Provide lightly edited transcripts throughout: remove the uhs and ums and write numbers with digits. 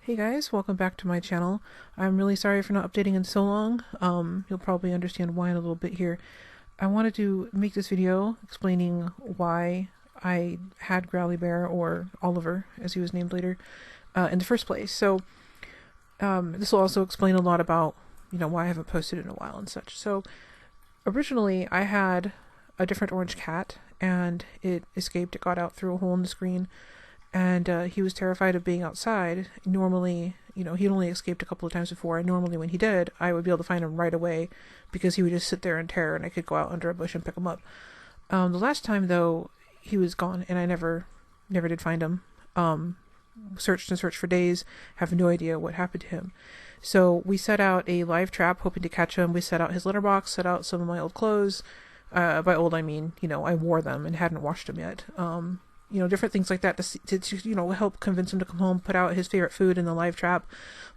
Hey guys, welcome back to my channel. I'm really sorry for not updating in so long. You'll probably understand why in a little bit here. I wanted to make this video explaining why I had Growly Bear, or Oliver as he was named later, in the first place. So this will also explain a lot about why I haven't posted in a while and such. So originally I had a different orange cat and it escaped. It got out through a hole in the screen. And he was terrified of being outside. Normally, he'd only escaped a couple of times before, and normally when he did, I would be able to find him right away because he would just sit there in terror, and I could go out under a bush and pick him up. The last time, though, he was gone, and I never did find him. Searched and searched for days, have no idea what happened to him. So we set out a live trap, hoping to catch him. We set out his litter box, set out some of my old clothes. By old, I mean, I wore them and hadn't washed them yet. Different things like that to help convince him to come home, put out his favorite food in the live trap,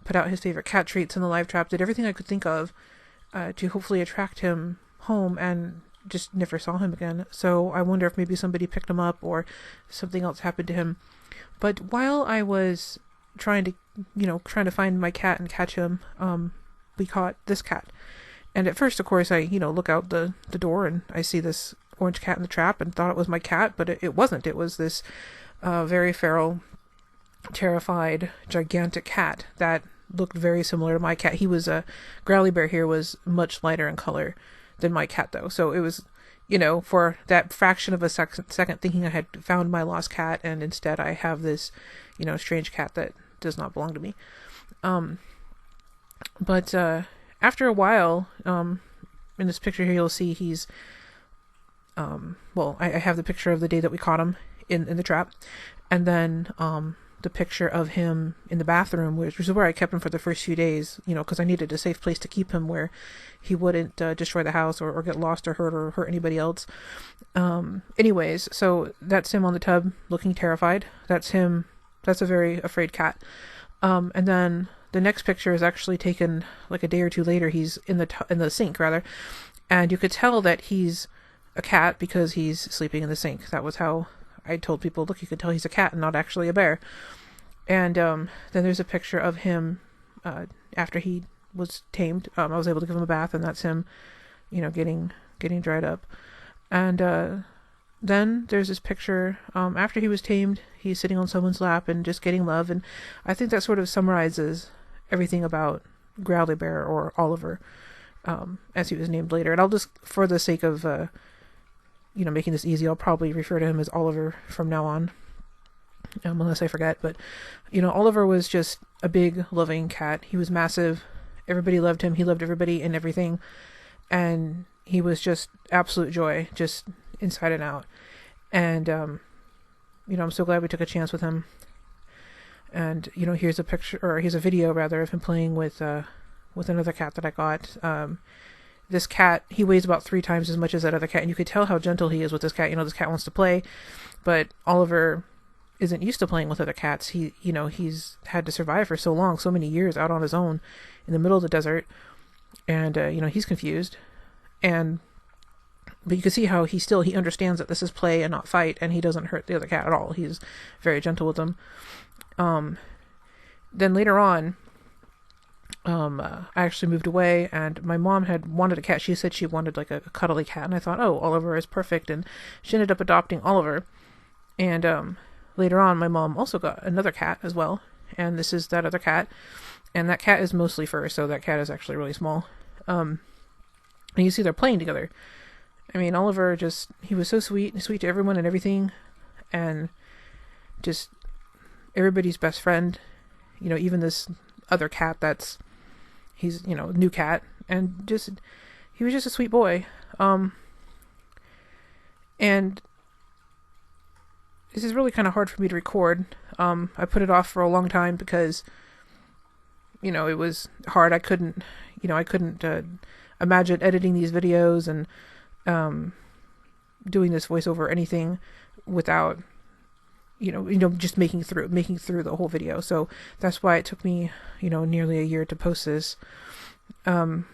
put out his favorite cat treats in the live trap, did everything I could think of to hopefully attract him home, and just never saw him again. So I wonder if maybe somebody picked him up or something else happened to him. But while I was trying to find my cat and catch him, we caught this cat. And at first, of course, I, look out the door and I see this orange cat in the trap and thought it was my cat, but it wasn't. It was this very feral, terrified, gigantic cat that looked very similar to my cat. He was Growly Bear here was much lighter in color than my cat, though. So it was, for that fraction of a second thinking I had found my lost cat, and instead I have this, strange cat that does not belong to me. But after a while, in this picture here, you'll see he's I have the picture of the day that we caught him in the trap, and then the picture of him in the bathroom, which is where I kept him for the first few days, because I needed a safe place to keep him where he wouldn't destroy the house or get lost or hurt anybody else. Anyways, so that's him on the tub looking terrified. That's him. That's a very afraid cat. And then the next picture is actually taken like a day or two later. He's in the sink rather, and you could tell that he's a cat because he's sleeping in the sink. That was how I told people, look, you could tell he's a cat and not actually a bear. And then there's a picture of him after he was tamed. I was able to give him a bath, and that's him, getting dried up. And then there's this picture after he was tamed. He's sitting on someone's lap and just getting love. And I think that sort of summarizes everything about Growly Bear, or Oliver, as he was named later. And I'll just, for the sake of making this easy, I'll probably refer to him as Oliver from now on, unless I forget. But, Oliver was just a big, loving cat. He was massive. Everybody loved him. He loved everybody and everything. And he was just absolute joy, just inside and out. And, I'm so glad we took a chance with him. And, here's a video rather of him playing with another cat that I got. This cat, he weighs about 3 times as much as that other cat, and you could tell how gentle he is with this cat. This cat wants to play, but Oliver isn't used to playing with other cats. He's had to survive for so long, so many years out on his own in the middle of the desert, and he's confused. But you can see how he understands that this is play and not fight, and he doesn't hurt the other cat at all. He's very gentle with them. Then later on, I actually moved away, and my mom had wanted a cat. She said she wanted like a cuddly cat, and I thought, oh, Oliver is perfect, and she ended up adopting Oliver. And later on, my mom also got another cat as well, and this is that other cat, and that cat is mostly fur, so that cat is actually really small. And you see they're playing together. I mean, Oliver he was so sweet to everyone and everything, and just everybody's best friend. Even this other cat he's, new cat, and he was just a sweet boy. And this is really kind of hard for me to record. I put it off for a long time because, it was hard. I couldn't imagine editing these videos and, doing this voiceover or anything without, just making through the whole video. So that's why it took me, nearly a year to post this. And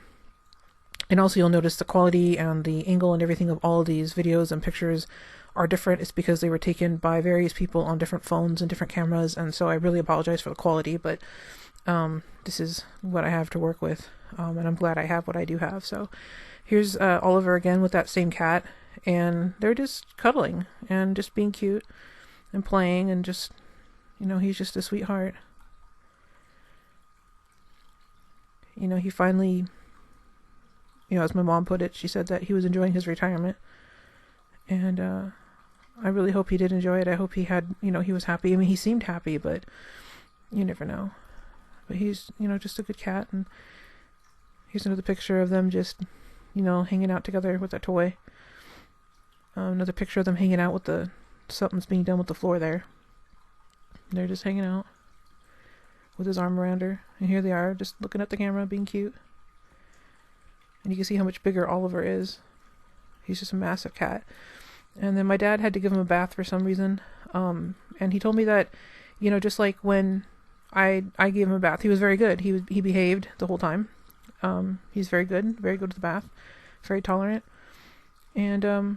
also you'll notice the quality and the angle and everything of all of these videos and pictures are different, it's because they were taken by various people on different phones and different cameras, and so I really apologize for the quality, but this is what I have to work with, and I'm glad I have what I do have. So here's Oliver again with that same cat, and they're just cuddling and just being cute and playing, and just, he's just a sweetheart. He finally, as my mom put it, she said that he was enjoying his retirement, and I really hope he did enjoy it. I hope he had, he was happy. I mean, he seemed happy, but you never know. But he's, just a good cat. And here's another picture of them just, hanging out together with a toy. Another picture of them hanging out with something's being done with the floor there. They're just hanging out with his arm around her. And here they are, just looking at the camera, being cute. And you can see how much bigger Oliver is. He's just a massive cat. And then my dad had to give him a bath for some reason. And he told me that, just like when I gave him a bath, he was very good. He behaved the whole time. He's very good with the bath, very tolerant. And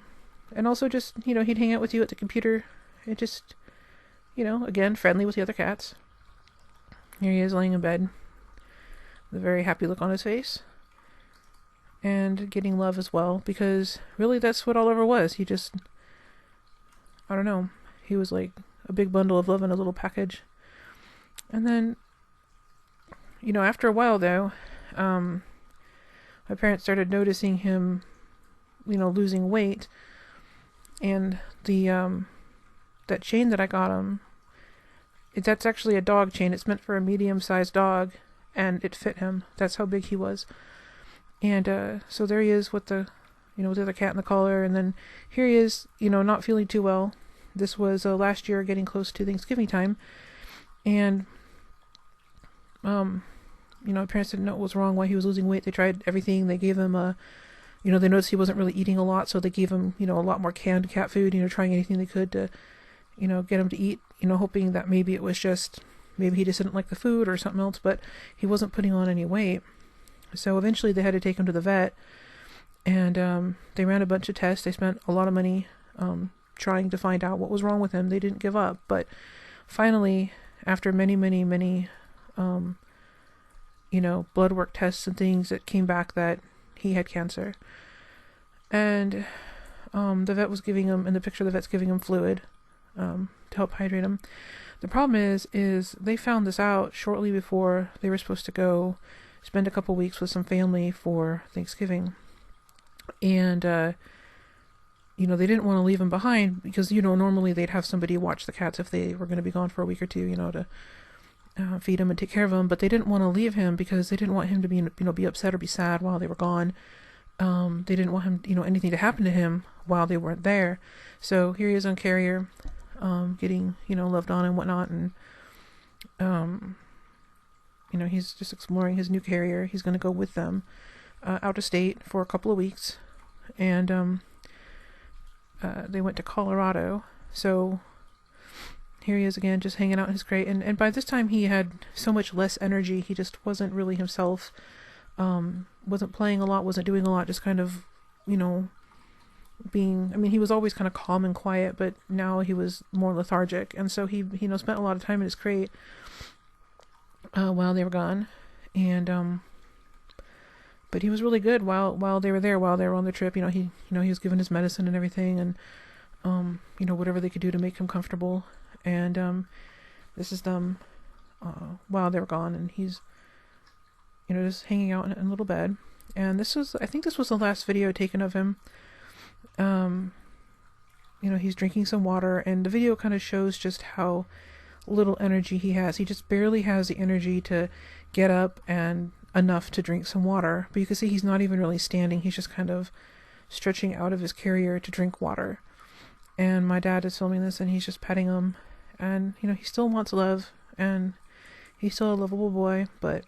also just, he'd hang out with you at the computer. It just, again, friendly with the other cats. Here he is laying in bed with a very happy look on his face. And getting love as well, because really that's what Oliver was. He just, I don't know, he was like a big bundle of love in a little package. And then, after a while though, my parents started noticing him, losing weight, and the that chain that I got him, that's actually a dog chain. It's meant for a medium-sized dog, and it fit him. That's how big he was. And so there he is with the other cat in the collar, and then here he is, not feeling too well. This was last year, getting close to Thanksgiving time, and my parents didn't know what was wrong, why he was losing weight. They tried everything. They gave him they noticed he wasn't really eating a lot, so they gave him a lot more canned cat food. Trying anything they could to get him to eat. Hoping that maybe it was just maybe he just didn't like the food or something else, but he wasn't putting on any weight. So eventually they had to take him to the vet, and they ran a bunch of tests. They spent a lot of money trying to find out what was wrong with him. They didn't give up, but finally, after many blood work tests and things, it came back that he had cancer. And the vet was giving him, in the picture the vet's giving him fluid to help hydrate him. The problem is they found this out shortly before they were supposed to go spend a couple weeks with some family for Thanksgiving. And, they didn't want to leave him behind because, normally they'd have somebody watch the cats if they were going to be gone for a week or two, to feed him and take care of him. But they didn't want to leave him because they didn't want him to be upset or be sad while they were gone. They didn't want him, anything to happen to him while they weren't there. So here he is on carrier, getting, loved on and whatnot. And, he's just exploring his new carrier. He's going to go with them out of state for a couple of weeks. And they went to Colorado. So here he is again, just hanging out in his crate. And by this time he had so much less energy. He just wasn't really himself. Wasn't playing a lot, wasn't doing a lot, just kind of, he was always kind of calm and quiet, but now he was more lethargic. And so he spent a lot of time in his crate while they were gone. And but he was really good while they were there, while they were on the trip. He was given his medicine and everything, and whatever they could do to make him comfortable. And this is them while they were gone, and he's just hanging out in a little bed. And I think this was the last video taken of him. He's drinking some water, and the video kind of shows just how little energy he has. He just barely has the energy to get up and enough to drink some water. But you can see he's not even really standing. He's just kind of stretching out of his carrier to drink water. And my dad is filming this, and he's just petting him. And, he still wants love, and he's still a lovable boy, but,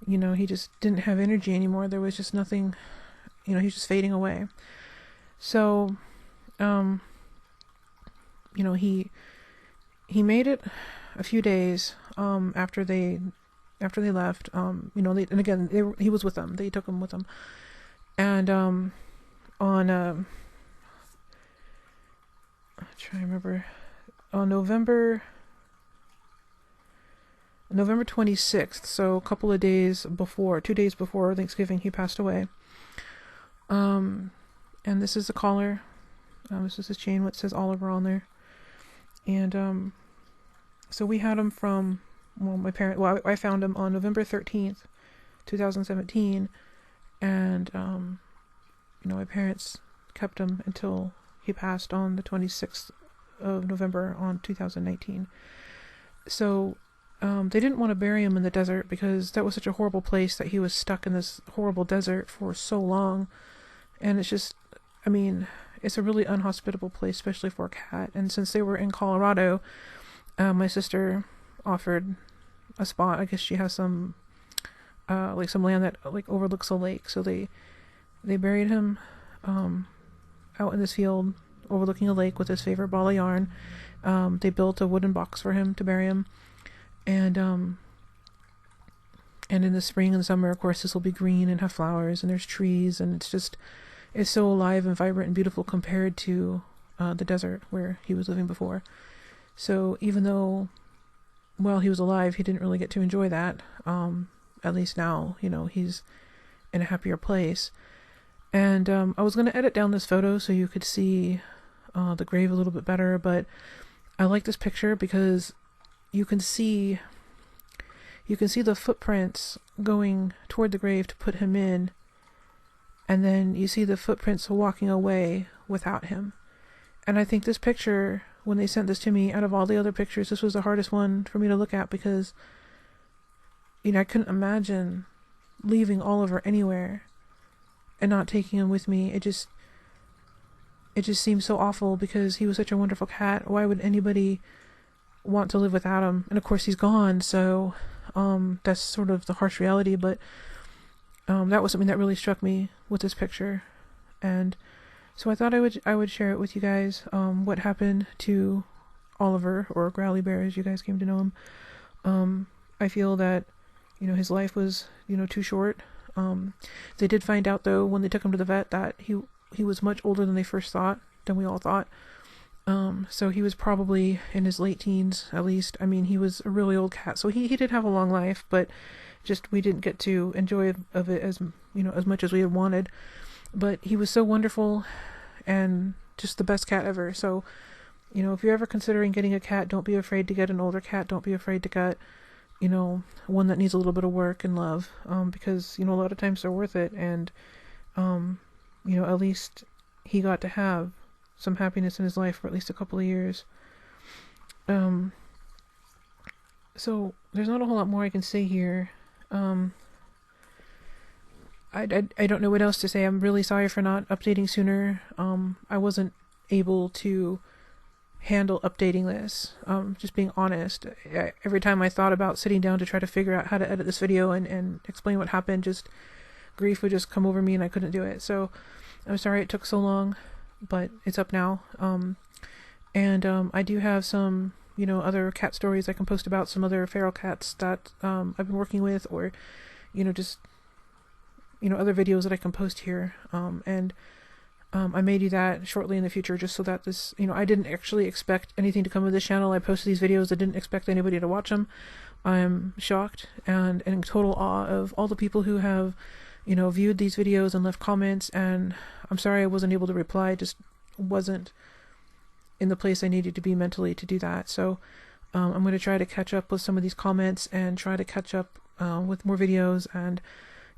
he just didn't have energy anymore. There was just nothing, he's just fading away. So, he made it a few days, after they left. He was with them. They took him with them. And, I'm trying to remember. On November 26th, so a couple of days before, 2 days before Thanksgiving, he passed away. And this is the collar. This is his chain, what says Oliver on there. And so we had him from, I found him on November 13th, 2017, and my parents kept him until he passed on the 26th of November on 2019. So they didn't want to bury him in the desert because that was such a horrible place that he was stuck in this horrible desert for so long. And it's just, it's a really unhospitable place, especially for a cat. And since they were in Colorado, my sister offered a spot. I guess she has some land that overlooks a lake. So they buried him out in this field overlooking a lake with his favorite ball of yarn. They built a wooden box for him to bury him. And in the spring and summer, of course, this will be green and have flowers and there's trees, and it's so alive and vibrant and beautiful compared to the desert where he was living before. So even though while he was alive, he didn't really get to enjoy that, at least now, he's in a happier place. And I was going to edit down this photo so you could see the grave a little bit better, but I like this picture because you can see the footprints going toward the grave to put him in, and then you see the footprints walking away without him. And I think this picture, when they sent this to me, out of all the other pictures, this was the hardest one for me to look at because, I couldn't imagine leaving Oliver anywhere and not taking him with me. It just seems so awful because he was such a wonderful cat. Why would anybody want to live without him? And of course he's gone, so that's sort of the harsh reality, but that was something that really struck me with this picture. And so I thought I would share it with you guys, what happened to Oliver, or Growly Bear as you guys came to know him. I feel that his life was too short. They did find out though when they took him to the vet that he was much older than we all thought. So he was probably in his late teens, at least. He was a really old cat, so he did have a long life, but just we didn't get to enjoy it as much as we had wanted. But he was so wonderful and just the best cat ever. So, if you're ever considering getting a cat, don't be afraid to get an older cat. Don't be afraid to get, one that needs a little bit of work and love, because, a lot of times they're worth it. And, at least he got to have some happiness in his life for at least a couple of years. So there's not a whole lot more I can say here. I don't know what else to say. I'm really sorry for not updating sooner. I wasn't able to handle updating this. Just being honest. Every time I thought about sitting down to try to figure out how to edit this video and explain what happened, just grief would just come over me and I couldn't do it. So I'm sorry it took so long, but it's up now. I do have some, other cat stories I can post about some other feral cats that I've been working with, or, just, other videos that I can post here. I may do that shortly in the future, just so that this, I didn't actually expect anything to come of this channel. I posted these videos. I didn't expect anybody to watch them. I'm shocked and in total awe of all the people who have, viewed these videos and left comments. And I'm sorry I wasn't able to reply. I just wasn't in the place I needed to be mentally to do that. So I'm going to try to catch up with some of these comments and try to catch up with more videos. And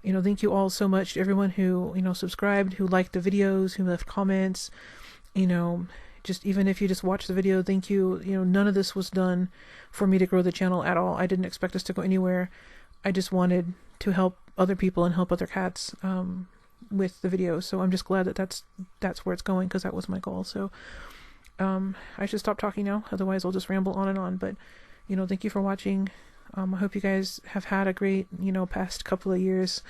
thank you all so much to everyone who subscribed, who liked the videos, who left comments. Just even if you just watch the video, thank you. None of this was done for me to grow the channel at all. I didn't expect this to go anywhere. I just wanted to help other people and help other cats with the videos. So I'm just glad that that's where it's going, because that was my goal. So I should stop talking now, otherwise I'll just ramble on and on. But thank you for watching. I hope you guys have had a great past couple of years,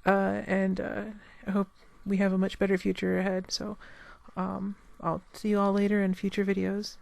and I hope we have a much better future ahead. So I'll see you all later in future videos.